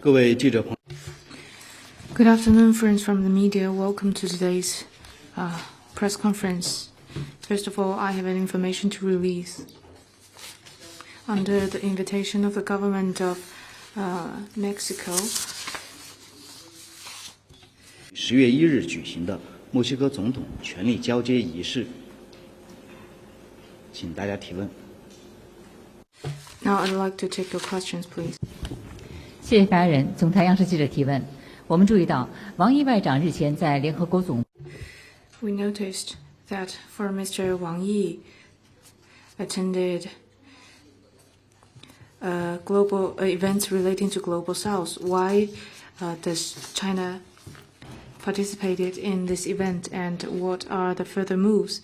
各位记者朋友 Good afternoon, friends from the media. Welcome to today's press conference. First of all, I have an information to release. Under the invitation of the government of Mexico, 10月1日举行的墨西哥总统权力交接仪式，请大家提问。 Now I'd like to take your questions, please. 谢谢发言人。总台央视记者提问：我们注意到，王毅外长日前在联合国总 We noticed that Foreign Minister Wang Yi attended global events relating to Global South. Why does China participated in this event, and what are the further moves?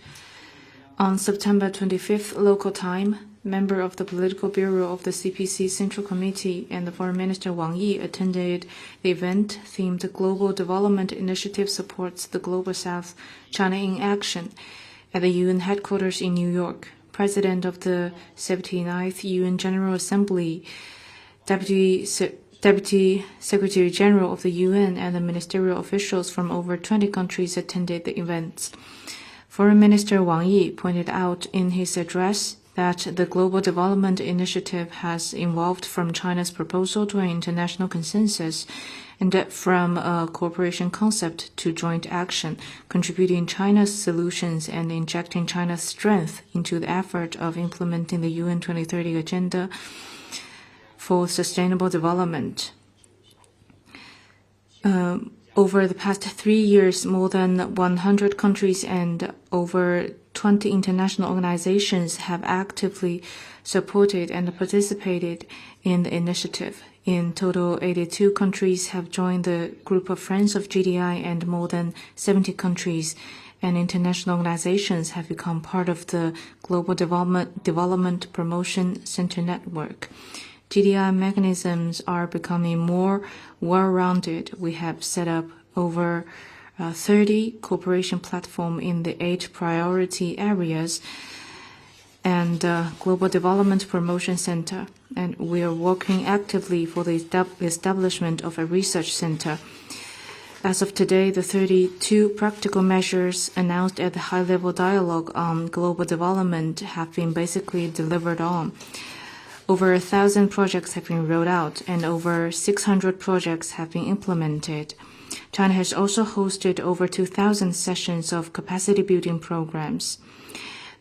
On September 25th local time, member of the Political Bureau of the CPC Central Committee and the Foreign Minister Wang Yi attended the event themed Global Development Initiative Supports the Global South, China in Action at the UN headquarters in New York. President of the 79th UN General Assembly, Deputy Secretary General of the UN and the ministerial officials from over 20 countries attended the events. Foreign Minister Wang Yi pointed out in his address that the Global Development Initiative has evolved from China's proposal to an international consensus and from a cooperation concept to joint action, contributing China's solutions and injecting China's strength into the effort of implementing the UN 2030 Agenda for Sustainable Development. Over the past 3 years, more than 100 countries and over 20 international organizations have actively supported and participated in the initiative. In total, 82 countries have joined the group of Friends of GDI, and more than 70 countries and international organizations have become part of the Global Development Promotion Center network. GDI mechanisms are becoming more well-rounded. We have set up over 30 cooperation platforms in the 8 priority areas and Global Development Promotion Center, and we are working actively for the establishment of a research center. As of today, the 32 practical measures announced at the high-level dialogue on global development have been basically delivered on. Over 1,000 projects have been rolled out, and over 600 projects have been implemented. China has also hosted over 2,000 sessions of capacity-building programs.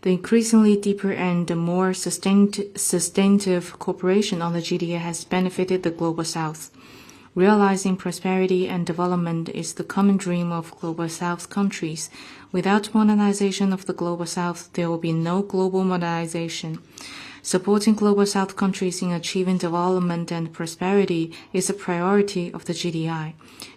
The increasingly deeper and more sustainable cooperation on the GDA has benefited the Global South. Realizing prosperity and development is the common dream of Global South countries. Without modernization of the Global South, there will be no global modernization. Supporting Global South countries in achieving development and prosperity is a priority of the GDI.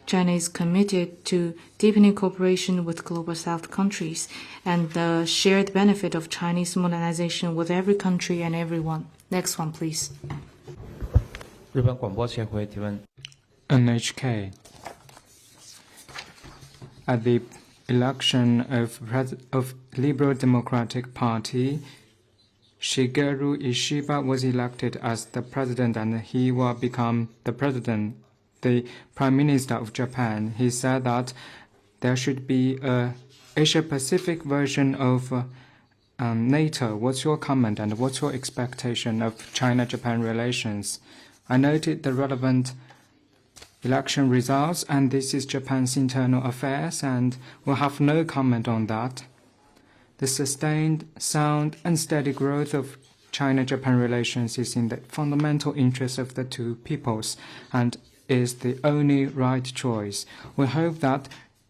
China is committed to deepening cooperation with Global South countries and the shared benefit of Chinese modernization with every country and everyone. Next one, please. 日本广播协会提问。 NHK. At the election of Liberal Democratic Party, Shigeru Ishiba was elected as the president, and he will become the prime minister of Japan. He said that there should be a Asia-Pacific version of NATO. What's your comment and what's your expectation of China-Japan relations? I noted the relevant election results, and this is Japan's internal affairs, and we'll have no comment on that. The sustained, sound, and steady growth of China-Japan relations is in the fundamental interest of the two peoples and is the only right choice. We hope that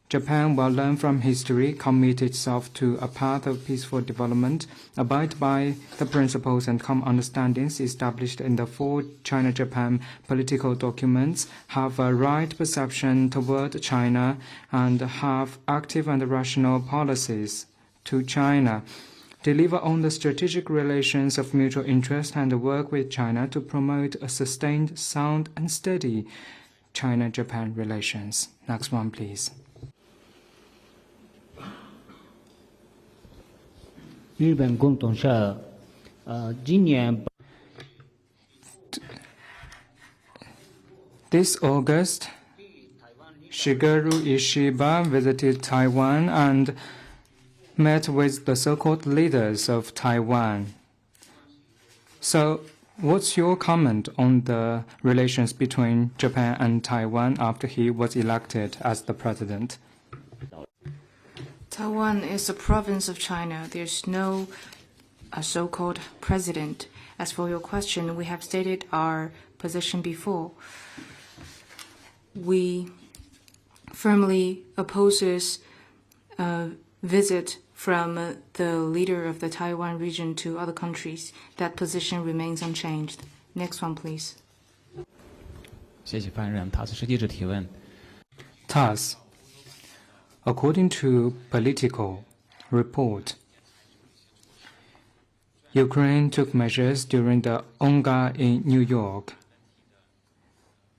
Japan will learn from history, commit itself to a path of peaceful development, abide by the principles and common understandings established in the 4 China-Japan political documents, have a right perception toward China, and have active and rational policies to China, deliver on the strategic relations of mutual interest, and work with China to promote a sustained, sound, and steady China-Japan relations. Next one, please. 日本共同社，今年 This August, Shigeru Ishiba visited Taiwan and met with the so-called leaders of Taiwan. So, what's your comment on the relations between Japan and Taiwan after he was elected as the president? Taiwan is a province of China. There's no so-called president. As for your question, we have stated our position before. We firmly opposes a visit from the leader of the Taiwan region to other countries. That position remains unchanged. Next one, please. 谢谢发言人。塔斯世记者提问。Thus, according to Political report, Ukraine took measures during the UNGA in New York.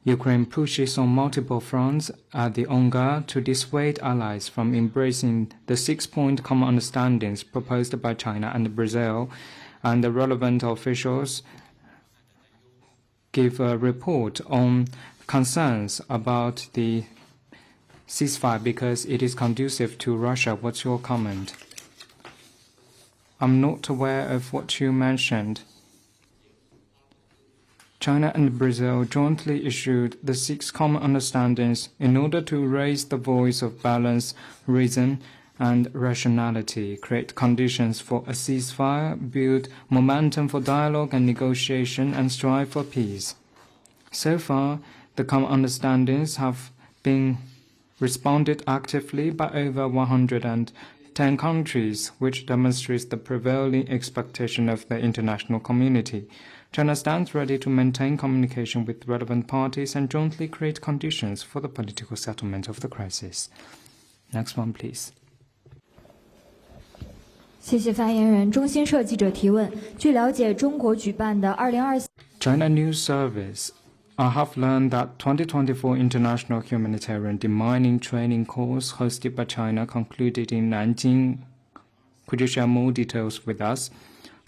Ukraine pushes on multiple fronts at the UNGA to dissuade allies from embracing the 6-point common understandings proposed by China and Brazil, and the relevant officials give a report on concerns about the ceasefire because it is conducive to Russia. What's your comment? I'm not aware of what you mentioned. China and Brazil jointly issued the 6 common understandings in order to raise the voice of balance, reason, and rationality, create conditions for a ceasefire, build momentum for dialogue and negotiation, and strive for peace. So far, the common understandings have been responded actively by over 110 countries, which demonstrates the prevailing expectation of the international community. China stands ready to maintain communication with relevant parties and jointly create conditions for the political settlement of the crisis. Next one, please. 谢谢发言人。中新社记者提问：据了解，中国举办的2024 China News Service. I have learned that 2024 International Humanitarian Demining Training course hosted by China concluded in Nanjing. Could you share more details with us?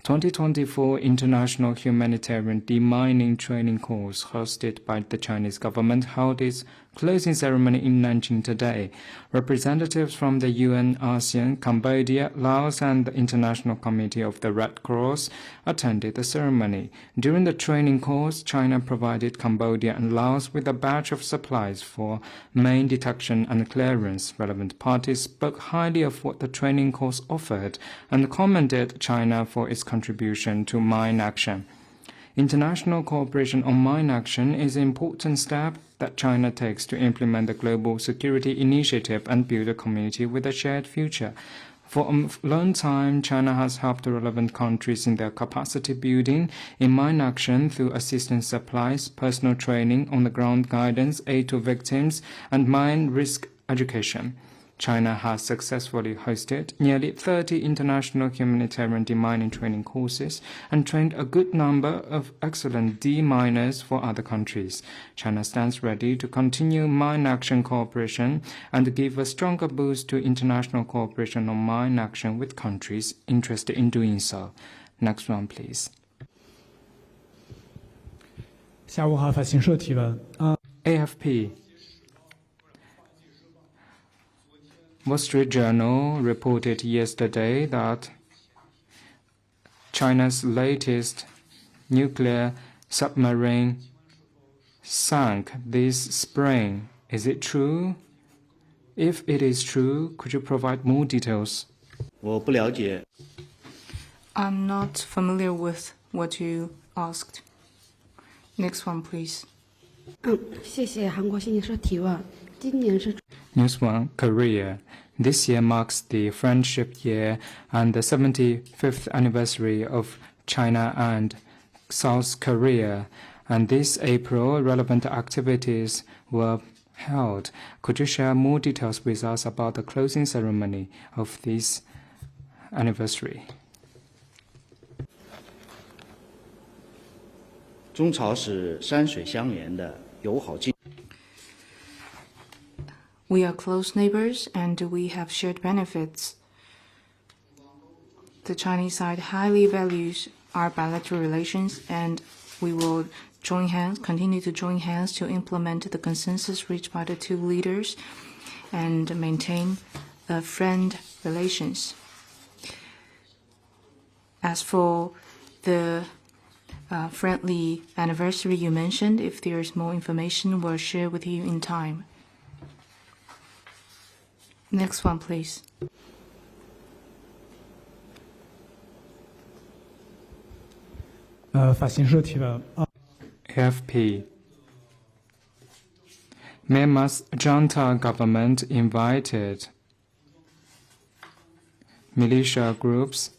2024 International Humanitarian Demining Training course hosted by the Chinese government held its closing ceremony in Nanjing today. Representatives from the UN, ASEAN, Cambodia, Laos, and the International Committee of the Red Cross attended the ceremony. During the training course, China provided Cambodia and Laos with a batch of supplies for mine detection and clearance. Relevant parties spoke highly of what the training course offered and commended China for its contribution to mine action. International cooperation on mine action is an important step that China takes to implement the global security initiative and build a community with a shared future. For a long time, China has helped relevant countries in their capacity building in mine action through assistance supplies, personal training, on-the-ground guidance, aid to victims, and mine risk education. China has successfully hosted nearly 30 international humanitarian demining training courses and trained a good number of excellent deminers for other countries. China stands ready to continue mine action cooperation and give a stronger boost to international cooperation on mine action with countries interested in doing so. Next one, please. 下午好，法新社提问。AFP. Wall Street Journal reported yesterday that China's latest nuclear submarine sank this spring. Is it true? If it is true, could you provide more details? 我不了解。 I'm not familiar with what you asked. Next one, please. 谢谢韩国新社提问。今年是 News One, Korea. This year marks the Friendship Year and the 75th anniversary of China and South Korea. And this April, relevant activities were held. Could you share more details with us about the closing ceremony of this anniversary? 中朝是山水相连的友好近。 We are close neighbors and we have shared benefits. The Chinese side highly values our bilateral relations and we will continue to join hands to implement the consensus reached by the two leaders and maintain friend relations. As for the friendly anniversary you mentioned, if there is more information, we'll share with you in time. Next one, please. AFP. Myanmar's junta government invited militia groups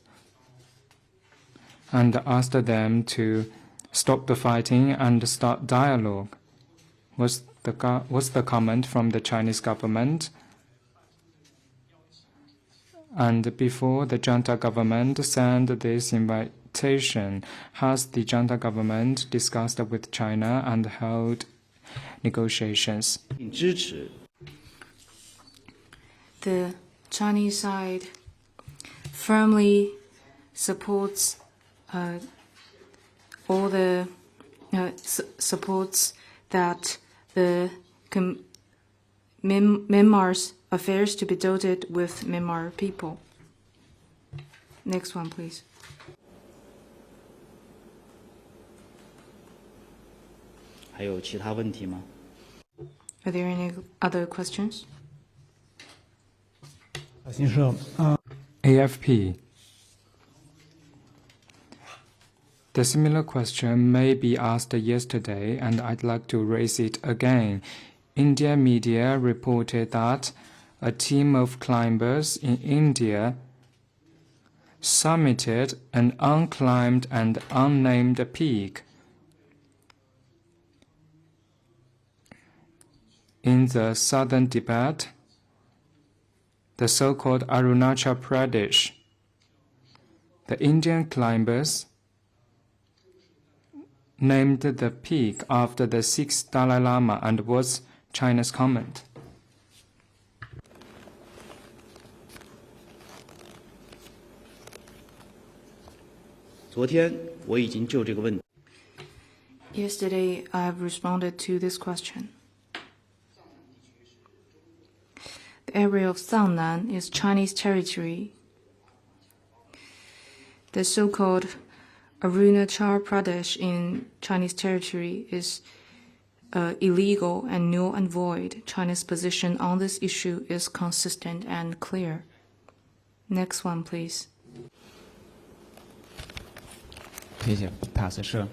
and asked them to stop the fighting and start dialogue. What's the comment from the Chinese government? And before the junta government sent this invitation, has the junta government discussed with China and held negotiations? The Chinese side firmly supports all the supports that the Myanmar's affairs to be dealt with Myanmar people. Next one, please. Are there any other questions? AFP. The similar question may be asked yesterday, and I'd like to raise it again. Indian media reported that a team of climbers in India summited an unclimbed and unnamed peak in the southern Tibet, the so-called Arunachal Pradesh. The Indian climbers named the peak after the 6th Dalai Lama, and what's China's comment? Yesterday, I have responded to this question. The area of Sangnan is Chinese territory. The so-called Arunachal Pradesh in Chinese territory is illegal and null and void. China's position on this issue is consistent and clear. Next one, please. 谢谢。TASS 社。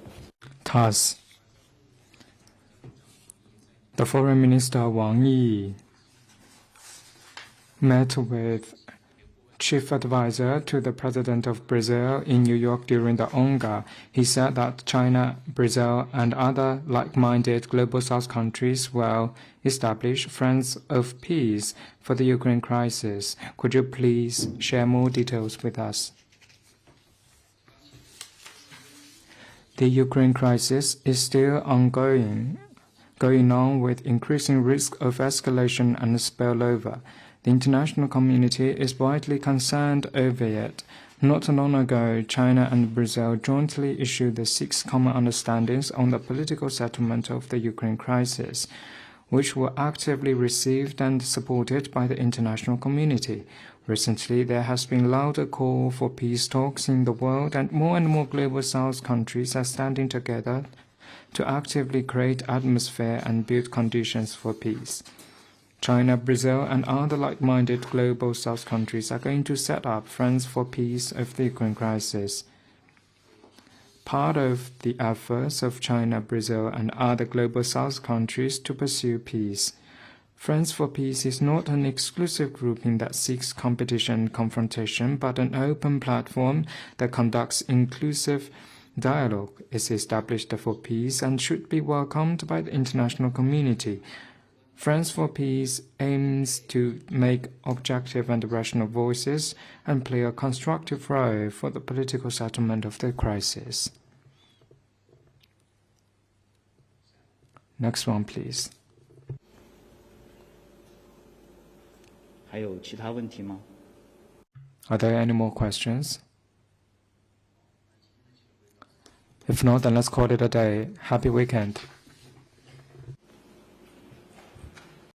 TASS. The Foreign Minister Wang Yi met with Chief Advisor to the President of Brazil in New York during the UNGA. He said that China, Brazil, and other like-minded Global South countries will establish Friends of Peace for the Ukraine crisis. Could you please share more details with us? The Ukraine crisis is still ongoing, going on with increasing risk of escalation and spillover. The international community is widely concerned over it. Not long ago, China and Brazil jointly issued the 6 common understandings on the political settlement of the Ukraine crisis, which were actively received and supported by the international community. Recently, there has been louder call for peace talks in the world, and more Global South countries are standing together to actively create atmosphere and build conditions for peace. China, Brazil, and other like-minded Global South countries are going to set up Friends for Peace of the Ukraine crisis. Part of the efforts of China, Brazil, and other Global South countries to pursue peace. Friends for Peace is not an exclusive grouping that seeks competition and confrontation, but an open platform that conducts inclusive dialogue, is established for peace, and should be welcomed by the international community. Friends for Peace aims to make objective and rational voices and play a constructive role for the political settlement of the crisis. Next one, please. Are there any more questions? If not, then let's call it a day. Happy weekend.